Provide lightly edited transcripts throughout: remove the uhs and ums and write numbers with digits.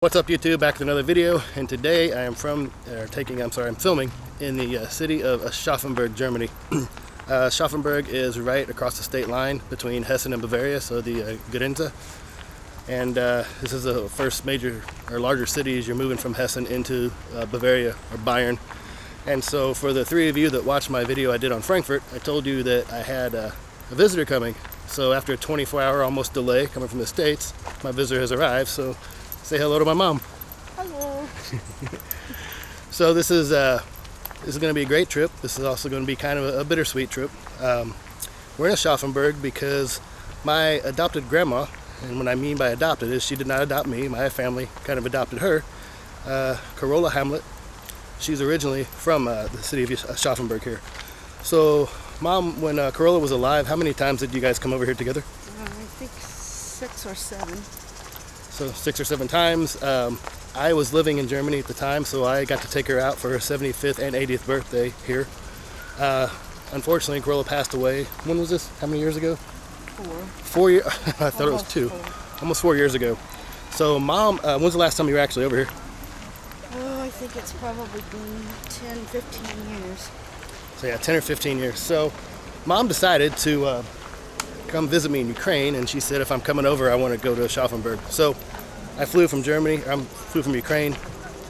What's up YouTube, back with another video, and today I am I'm filming in the city of Aschaffenburg, Germany. Aschaffenburg is right across the state line between Hessen and Bavaria, so the Grenze. And this is the first major or larger city as you're moving from Hessen into Bavaria or Bayern. And so for the three of you that watched my video I did on Frankfurt, I told you that I had a visitor coming. So after a 24-hour almost delay coming from the States, my visitor has arrived. So say hello to my mom. Hello. So this is going to be a great trip. This is also going to be kind of a bittersweet trip. We're in Aschaffenburg because my adopted grandma, and what I mean by adopted is she did not adopt me. My family kind of adopted her. Carola Hamlet. She's originally from the city of Aschaffenburg here. So, Mom, when Carola was alive, how many times did you guys come over here together? I think 6 or 7. So 6 or 7 times. I was living in Germany at the time, so I got to take her out for her 75th and 80th birthday here. Unfortunately, Carola passed away. When was this? How many years ago? 4. 4 years. I thought it was 2. 4. Almost 4 years ago. So, Mom, when's the last time you were actually over here? Oh, I think it's probably been 10, 15 years. So yeah, 10 or 15 years. So, Mom decided to come visit me in Ukraine, and she said if I'm coming over, I want to go to Aschaffenburg. So I flew from Ukraine,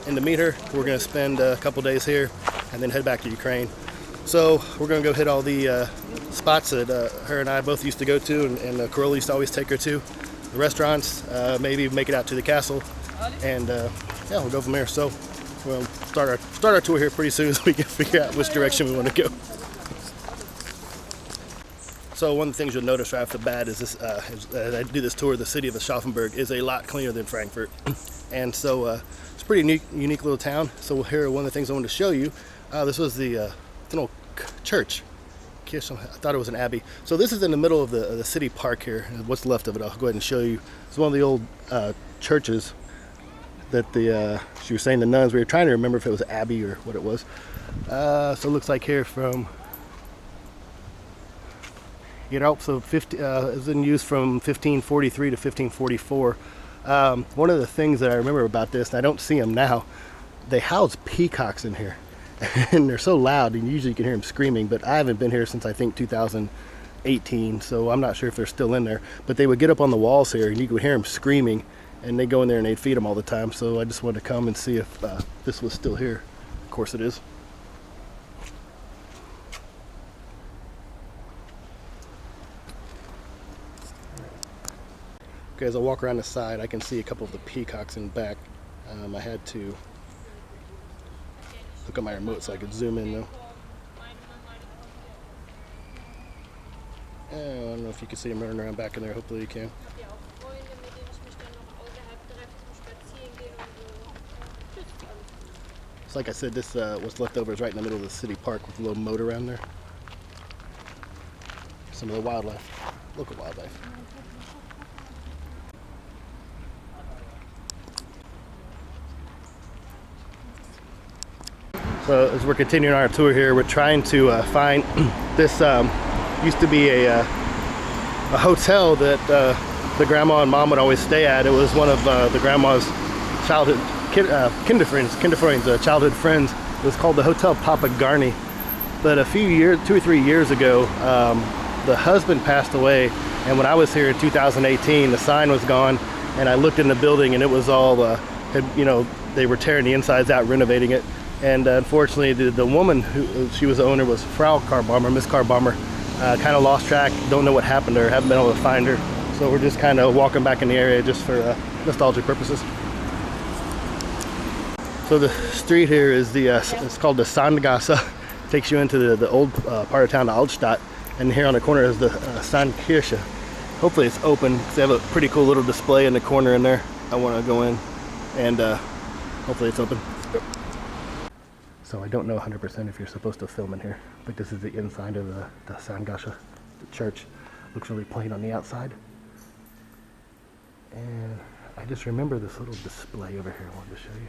and to meet her, we're going to spend a couple days here and then head back to Ukraine. So we're going to go hit all the spots that her and I both used to go to, and Carola used to always take her to, the restaurants, maybe make it out to the castle, and yeah, we'll go from there. So we'll start our tour here pretty soon so we can figure out which direction we want to go. So one of the things you'll notice right off the bat is this, as I do this tour, the city of Aschaffenburg is a lot cleaner than Frankfurt. And so it's a pretty unique little town. So here are one of the things I wanted to show you. This was the little church. I thought it was an abbey. So this is in the middle of the city park here. What's left of it, I'll go ahead and show you. It's one of the old churches that she was saying the nuns, we were trying to remember if it was abbey or what it was. So it looks like here from, so it was in use from 1543 to 1544. One of the things that I remember about this, and I don't see them now, they house peacocks in here. And they're so loud, and usually you can hear them screaming, but I haven't been here since I think 2018, so I'm not sure if they're still in there. But they would get up on the walls here, and you could hear them screaming, and they'd go in there and they'd feed them all the time. So I just wanted to come and see if this was still here. Of course it is. Okay, as I walk around the side, I can see a couple of the peacocks in the back. I had to look at my remote so I could zoom in though. I don't know if you can see them running around back in there. Hopefully you can. So like I said, this what's left over is right in the middle of the city park with a little moat around there. Some of the wildlife, local wildlife. So as we're continuing our tour here, we're trying to find this used to be a hotel that the grandma and mom would always stay at. It was one of the grandma's childhood kinderfriends, childhood friends. It was called the Hotel Pompejanum. But a few years, 2 or 3 years ago, the husband passed away, and when I was here in 2018, the sign was gone, and I looked in the building, and it was all, they were tearing the insides out, renovating it. And unfortunately, the woman she was the owner was Frau Carbaum, Miss Carbaum. Kind of lost track, don't know what happened to her, haven't been able to find her. So we're just kind of walking back in the area just for nostalgic purposes. So the street here is it's called the Sandgasse. Takes you into the old part of town, the Altstadt. And here on the corner is the Sandkirche. Hopefully it's open, because they have a pretty cool little display in the corner in there. I want to go in, and hopefully it's open. So I don't know 100% if you're supposed to film in here, but this is the inside of the Sandgasse, the church. Looks really plain on the outside. And I just remember this little display over here I wanted to show you.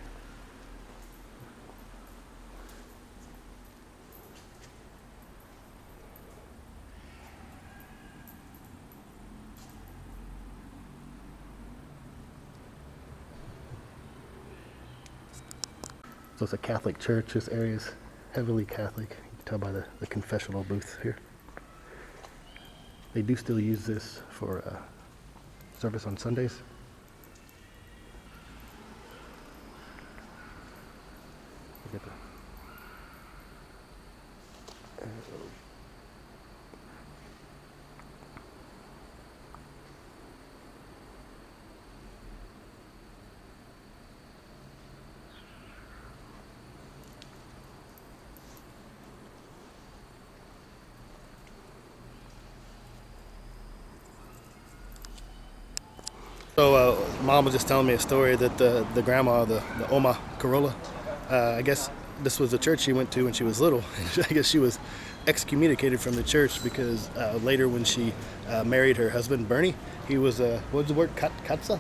So it's a Catholic church. This area is heavily Catholic. You can tell by the confessional booth here. They do still use this for service on Sundays. Look at that. So Mom was just telling me a story that the grandma, the Oma Corolla, I guess this was the church she went to when she was little. I guess she was excommunicated from the church because later when she married her husband Bernie, he was what was the word? Katza?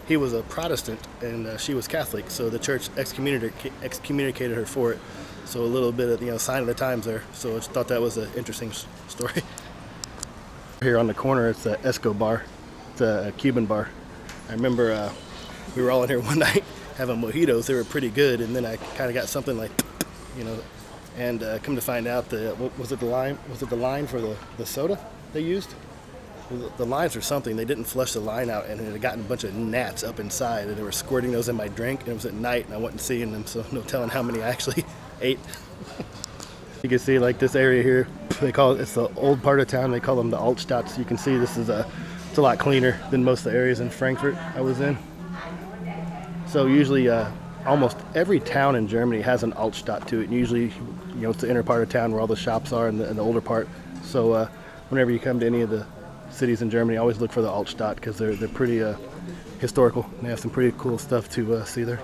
He was a Protestant and she was Catholic, so the church excommunicated her for it. So a little bit of sign of the times there. So I just thought that was an interesting story. Here on the corner, it's the Escobar. It's a Cuban bar. I remember we were all in here one night having mojitos. They were pretty good, and then I kind of got something like, and come to find out was it the line for the soda they used? The lines or something. They didn't flush the line out, and it had gotten a bunch of gnats up inside, and they were squirting those in my drink. And it was at night, and I wasn't seeing them, so no telling how many I actually ate. You can see like this area here. It's the old part of town. They call them the Altstadt. So you can see this is it's a lot cleaner than most of the areas in Frankfurt I was in. So usually almost every town in Germany has an Altstadt to it. And usually, it's the inner part of town where all the shops are and the older part. So whenever you come to any of the cities in Germany, I always look for the Altstadt because they're pretty historical. They have some pretty cool stuff to see there.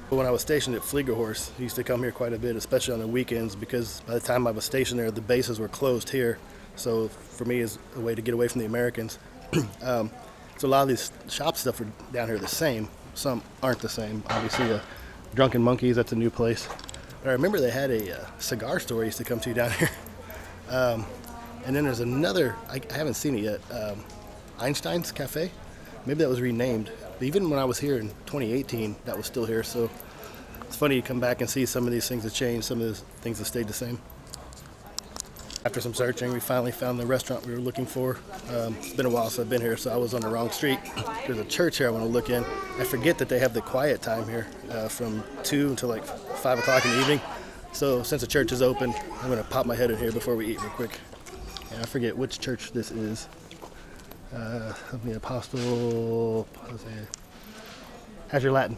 When I was stationed at Fliegerhorst, I used to come here quite a bit, especially on the weekends, because by the time I was stationed there, the bases were closed here. So for me, it's a way to get away from the Americans. So a lot of these shop stuff are down here the same. Some aren't the same. Obviously, Drunken Monkeys, that's a new place. But I remember they had a cigar store I used to come to down here. And then there's another, I haven't seen it yet, Einstein's Cafe. Maybe that was renamed. But even when I was here in 2018, that was still here. So it's funny you come back and see some of these things have changed, some of the things have stayed the same. After some searching, we finally found the restaurant we were looking for. It's been a while since I've been here, so I was on the wrong street. There's a church here I want to look in. I forget that they have the quiet time here from 2 until like 5 o'clock in the evening. So since the church is open, I'm going to pop my head in here before we eat real quick. And I forget which church this is. The Apostle. How's your Latin?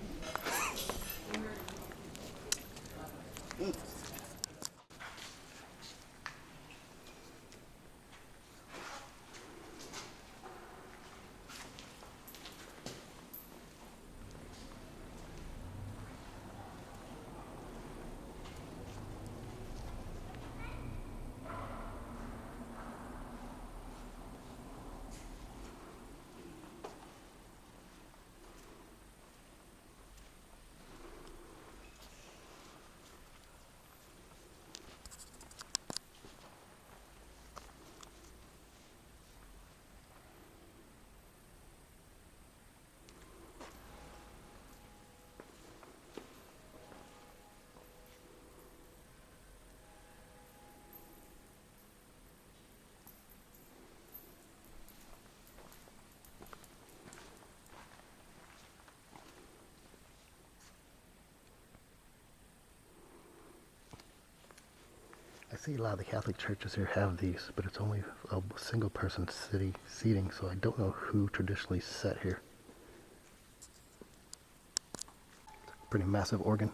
I see a lot of the Catholic churches here have these, but it's only a single person seating, so I don't know who traditionally sat here. Pretty massive organ.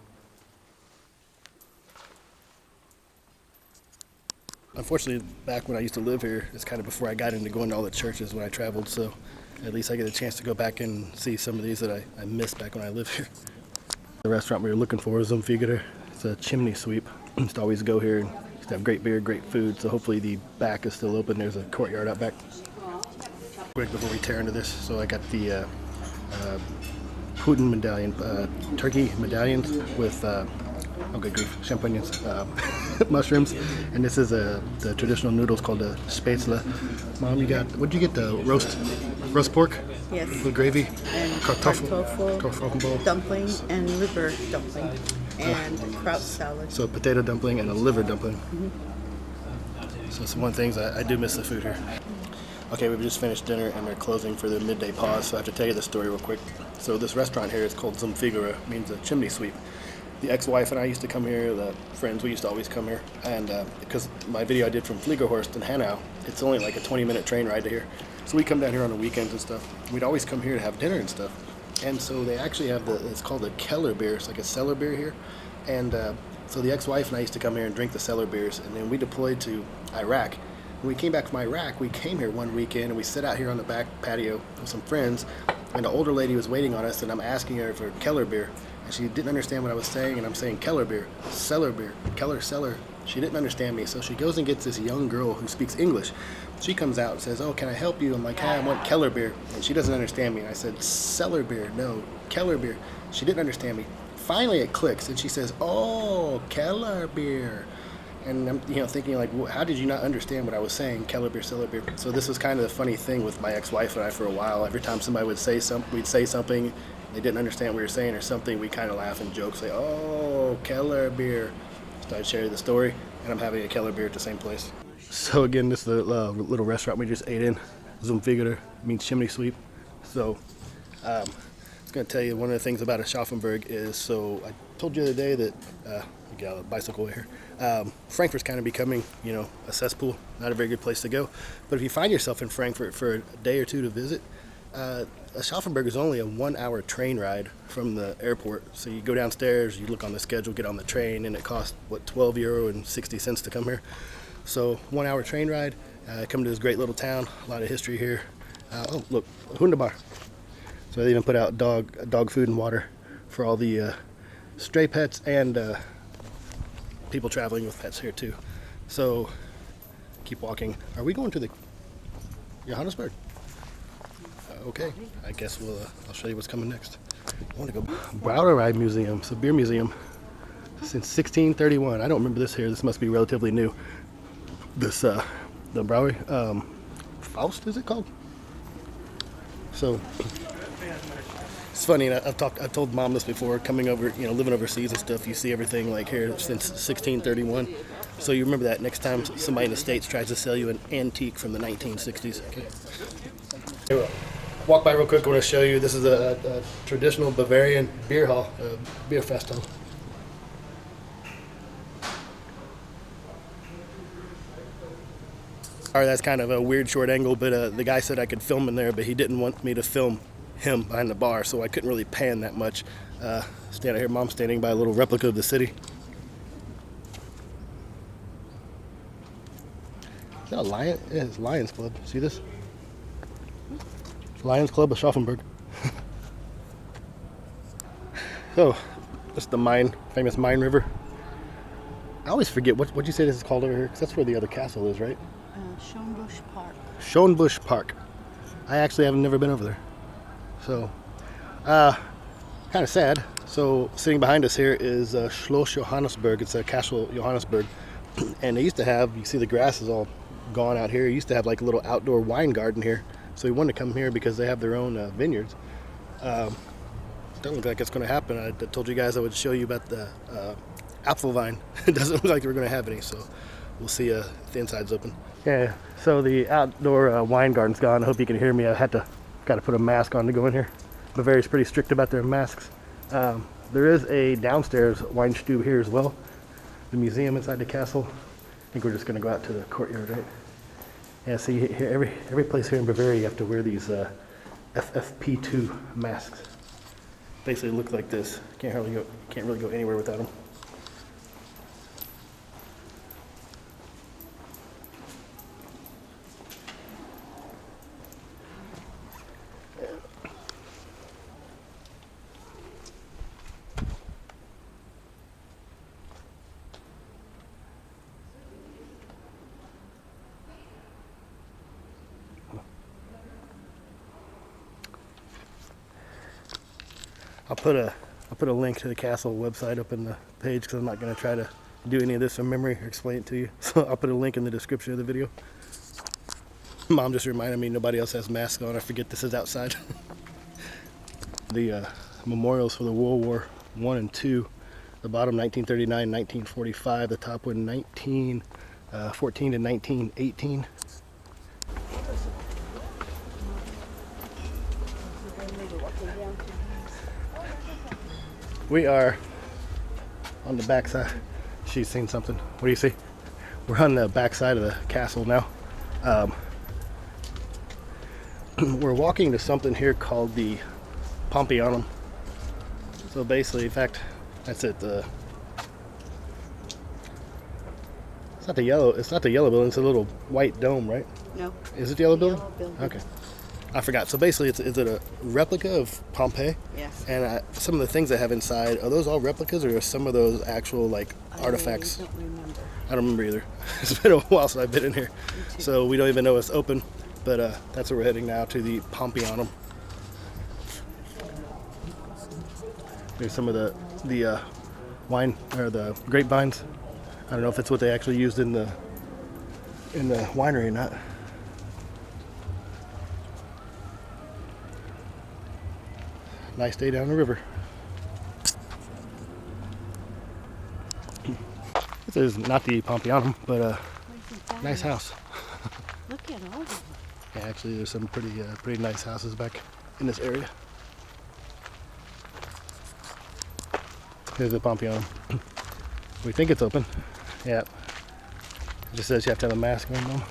Unfortunately, back when I used to live here, it's kind of before I got into going to all the churches when I traveled, so at least I get a chance to go back and see some of these that I missed back when I lived here. The restaurant we were looking for is Zumfigeder. It's a chimney sweep. I used to always go here and used to have great beer, great food, so hopefully the back is still open. There's a courtyard out back. Quick before we tear into this, so I got the Putin medallion, turkey medallions with Oh, good grief. Champignons, mushrooms, and this is the traditional noodles called the spätzle. Mom, you got, what did you get, the roast pork? Yes. With gravy? And Kartoffel, dumpling and liver dumpling and kraut salad. So a potato dumpling and a liver dumpling. So it's one of the things I do miss the food here. Okay, we've just finished dinner and they're closing for the midday pause, so I have to tell you the story real quick. So this restaurant here is called Zum Figure, means a chimney sweep. The ex-wife and I used to come here, the friends, we used to always come here, and because my video I did from Fliegerhorst in Hanau, it's only like a 20-minute train ride to here. So we come down here on the weekends and stuff. We'd always come here to have dinner and stuff. And so they actually have it's called a Keller beer, it's like a cellar beer here. And so the ex-wife and I used to come here and drink the cellar beers, and then we deployed to Iraq. When we came back from Iraq, we came here one weekend and we sat out here on the back patio with some friends, and the older lady was waiting on us, and I'm asking her for Keller beer. And she didn't understand what I was saying, and I'm saying Keller beer, cellar beer, Keller cellar. She didn't understand me, so she goes and gets this young girl who speaks English. She comes out and says, "Oh, can I help you?" I'm like, "Hi, I want Keller beer." And she doesn't understand me. And I said, "Cellar beer, no, Keller beer." She didn't understand me. Finally, it clicks, and she says, "Oh, Keller beer." And I'm, thinking like, how did you not understand what I was saying? Keller beer, cellar beer. So this was kind of the funny thing with my ex-wife and I for a while. Every time somebody would say something, we'd say something, they didn't understand what we were saying or something, we kind of laugh and joke, say, "Oh, Keller beer." So I'd share the story, and I'm having a Keller beer at the same place. So again, this is the little restaurant we just ate in. Zum Figure means chimney sweep. So I was going to tell you one of the things about Aschaffenburg is, so I told you the other day that, we got a bicycle here, Frankfurt's kind of becoming, a cesspool, not a very good place to go. But if you find yourself in Frankfurt for a day or two to visit, Aschaffenburg is only a 1-hour train ride from the airport. So you go downstairs, you look on the schedule, get on the train, and it costs, €12.60 to come here. So 1-hour train ride, come to this great little town, a lot of history here. Oh, look, Hundebar. So they even put out dog food and water for all the stray pets and people traveling with pets here too. So keep walking. Are we going to the Johannisburg? Okay, I guess I'll show you what's coming next. I want to go Brauerei Museum. It's a beer museum since 1631. I don't remember this here. This must be relatively new. This the brewery, Faust, is it called? So it's funny. I've told Mom this before. Coming over, living overseas and stuff, you see everything like here since 1631. So you remember that next time somebody in the States tries to sell you an antique from the 1960s. Okay. Here we go. Walk by real quick. I want to show you. This is a traditional Bavarian beer hall, beer fest hall. Sorry, that's kind of a weird short angle, but the guy said I could film in there, but he didn't want me to film him behind the bar, so I couldn't really pan that much. Stand out here, Mom's standing by a little replica of the city. Is that a lion? Yeah, it's Lions Club. See this? Lions Club of Aschaffenburg. So, this is the famous Main River. I always forget, what'd you say this is called over here? Because that's where the other castle is, right? Schönbusch Park. Schönbusch Park. I actually have never been over there. So, kind of sad. So, sitting behind us here is Schloss Johannisburg. It's a Castle Johannesburg. And they used to have, you see the grass is all gone out here. They used to have like a little outdoor wine garden here. So we wanted to come here because they have their own vineyards. Doesn't look like it's going to happen. I told you guys I would show you about the Apfelwein. It doesn't look like we're going to have any, so we'll see if the inside's open. Yeah, so the outdoor wine garden's gone. I hope you can hear me. Got to put a mask on to go in here. Bavaria's pretty strict about their masks. There is a downstairs wine stube here as well. The museum inside the castle. I think we're just going to go out to the courtyard, right? Yeah, see, here, every place here in Bavaria, you have to wear these FFP2 masks. Basically look like this. Can't really go anywhere without them. I'll put a I'll put a link to the castle website up in the page because I'm not going to try to do any of this from memory or explain it to you. So I'll put a link in the description of the video. Mom just reminded me nobody else has masks on. I forget this is outside. The memorials for the World War I and II. The bottom 1939, 1945. The top one 1914 to 1918. We are on the backside. She's seen something. What do you see? We're on the backside of the castle now. We're walking to something here called the Pompejanum. So basically, in fact, that's it. It's not the yellow. It's not the yellow building. It's a little white dome, right? No. Is it the yellow building? Yellow building. Okay. I forgot. So basically, is it a replica of Pompeii? Yes. And some of the things they have inside, are those all replicas or are some of those actual like artifacts? I don't remember. I don't remember either. It's been a while since I've been in here. So we don't even know it's open. But that's where we're heading now, to the Pompejanum. There's some of the wine or the grapevines. I don't know if it's what they actually used in the winery or not. Nice day down the river. This is not the Pompejanum, but nice house. Look at all of them. Yeah, actually, there's some pretty nice houses back in this area. Here's the Pompejanum. We think it's open. Yeah. It just says you have to have a mask on them.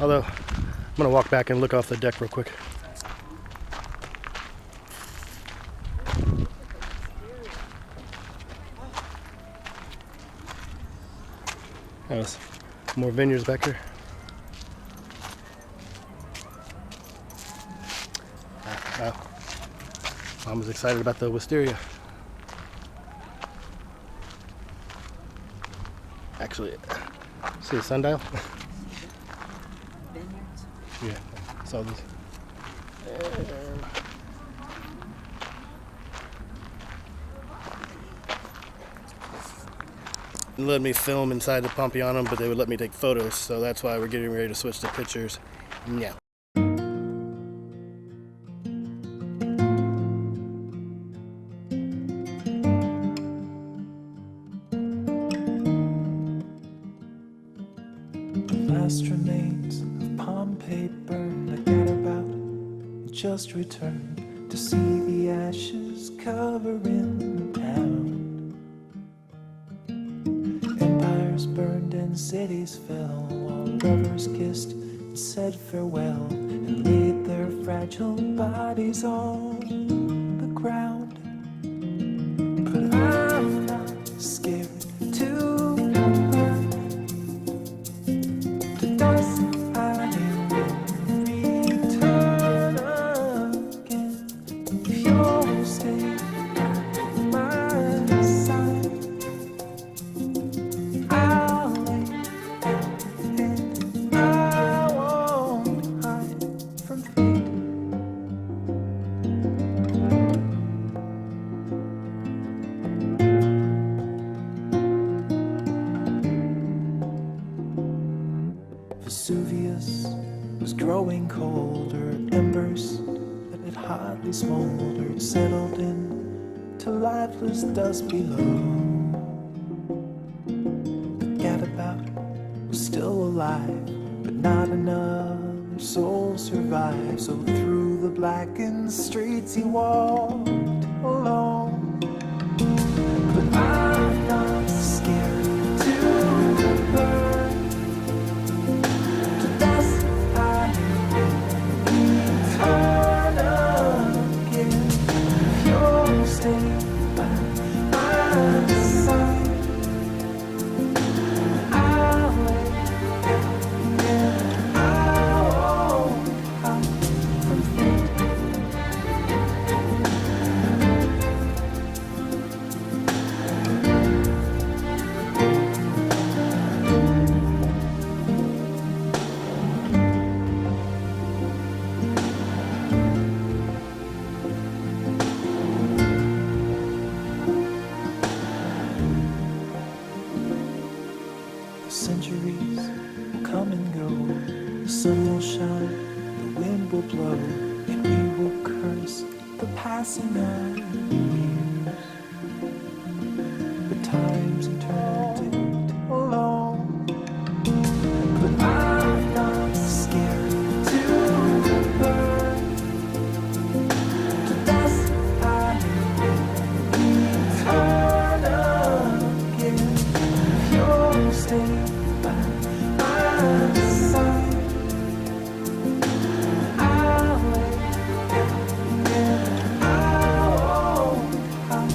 Although, I'm gonna walk back and look off the deck real quick. There's more vineyards back here. Mom was excited about the wisteria. Actually, see the sundial? Vineyards. Yeah, saw this. They let me film inside the Pompejanum, but they would let me take photos, so that's why we're getting ready to switch to pictures. Yeah. Last remains of Pompeii burned. I get about and just returned to see the ashes covering the town. Empires burned and cities fell, while lovers kissed and said farewell and laid their fragile bodies on the ground. But I'm not scared to burn to dust. I will return again if you'll stay at my side. I'll lay down and I won't hide from fate. Vesuvius was growing colder, embers that had hardly smoldered settled in to lifeless dust below. The gadabout was still alive, but not another soul survived. So through the blackened streets he walked alone. But I'm not scared to burn. shine, the wind will blow, and we will curse the passing of years. But time's eternal alone. But I'm not scared to burn. To dust I will return again. If you'll stay by my side, I'll lay down and I won't hide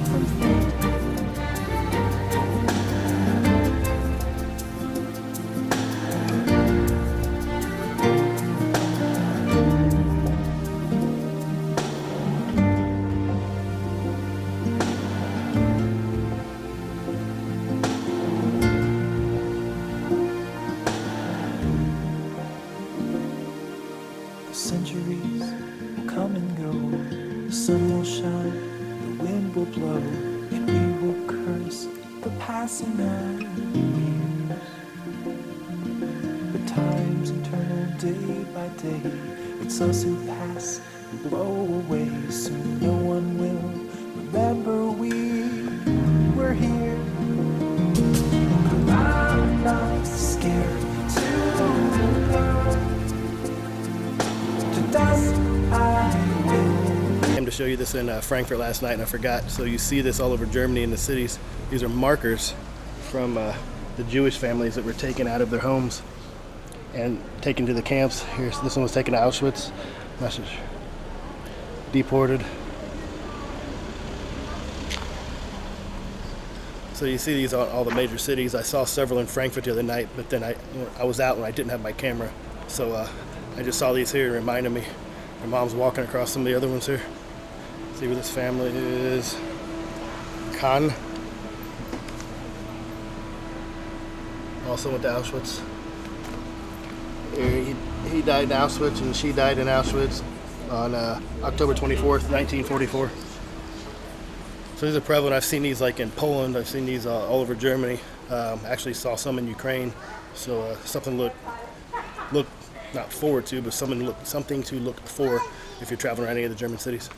from you. The centuries will come and go, the sun will shine, the wind will blow, and we will curse the passing of years. But time's eternal, day by day, it's so soon pass and blow away. Soon no one will remember we were here. But I'm not scared to burn. To dust I will. I came to show you this in Frankfurt last night and I forgot. So you see this all over Germany in the cities. These are markers from the Jewish families that were taken out of their homes and taken to the camps. This one was taken to Auschwitz. Message. Deported. So you see these on all the major cities. I saw several in Frankfurt the other night, but then I was out and I didn't have my camera. So I just saw these here and reminded me. My mom's walking across some of the other ones here. See where this family is. Khan. Also went to Auschwitz. He died in Auschwitz and she died in Auschwitz on October 24th, 1944. So these are prevalent. I've seen these like in Poland. I've seen these all over Germany. Actually saw some in Ukraine. So something look not forward to, but something to look for if you're traveling around any of the German cities.